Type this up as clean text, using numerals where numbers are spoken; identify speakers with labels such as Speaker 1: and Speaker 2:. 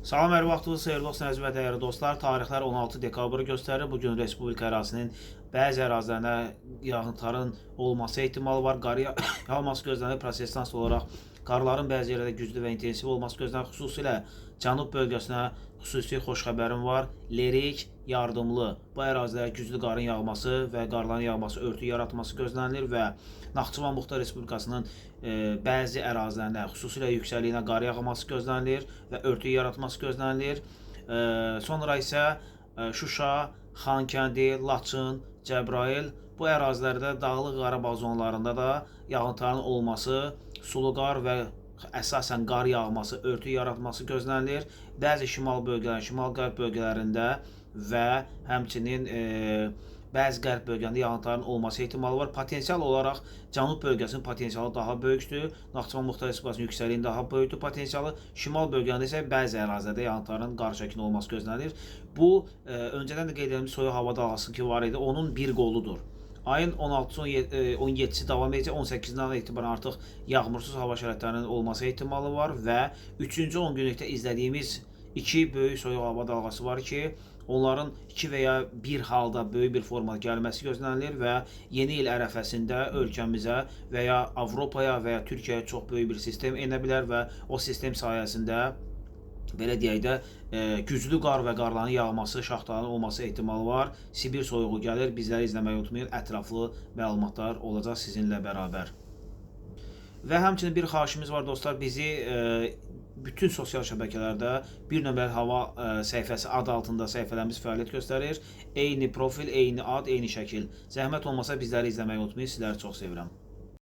Speaker 1: Salam, hər vaxtınız xeyirli olsun əziz və dəyərli dostlar. Tarixlər 16 dekabrı göstərir. Bugün Respublika ərazisinin bəzi ərazilərində yağıntıların olması ehtimalı var. Qar yağması gözlənir. Prosesdən olaraq qarların bəzi yerlərdə güclü və intensiv olması gözlənir. Xüsusilə cənub bölgəsinə xüsusi xoş xəbərim var. Lerik, yardımlı bu ərazilərə güclü qarın yağması və qarların yağması, örtü yaratması gözlənilir və Naxçıvan Muxtar Respublikasının bəzi ərazilərində, xüsusilə yüksəkliyinə qar yağması gözlənilir və örtü yaratması gözlənilir. Sonra isə Şuşa, Xankəndi, Laçın, Cəbrayıl bu ərazilərdə Dağlıq Qarabağ zonlarında da yağıntıların olması, sulu qar və əsasən qar yağması, örtü yaratması gözlənilir. Bəzi şimal bölgələrin, şimal-qərb bölgələrində və həmçinin bəzi qərb bölgələrində yağıntıların olması ehtimalı var. Potensial olaraq cənub bölgəsinin potensialı daha böyükdür. Naxçıvan Muxtar Respublikasının yüksəkliyinin daha böyükdür potensialı. Şimal bölgələrində isə bəzi ərazilərdə yağıntıların qar şəklində olması gözlənilir. Bu öncədən də qeyd edilmiş soyuq hava dalğası ki var idi, onun bir qoludur. Ayın 16-sı, 17-si davam edəcək, 18-dən etibarən artıq yağmursuz hava şəraitlərinin olması ehtimalı var və 3-cü 10 günlükdə izlədiyimiz iki böyük soyuq hava dalğası var ki, onların iki və ya bir halda böyük bir formada gəlməsi gözlənilir və yeni il ərəfəsində ölkəmizə və ya Avropaya və ya Türkiyəyə çox böyük bir sistem enə bilər və o sistem sayəsində belə deyək də, güclü qar və qarların yağması, şaxtaların olması ehtimalı var. Sibir soyuğu gəlir. Bizləri izləməyi unutmayın. Ətraflı məlumatlar olacaq sizinlə bərabər. Və həmçinin bir xahişimiz var dostlar. Bizi bütün sosial şəbəkələrdə bir nömrəli hava səhifəsi adı altında səhifələrimiz fəaliyyət göstərir. Eyni profil, eyni ad, eyni şəkil. Zəhmət olmasa bizləri izləməyi unutmayın. Sizləri çox sevirəm.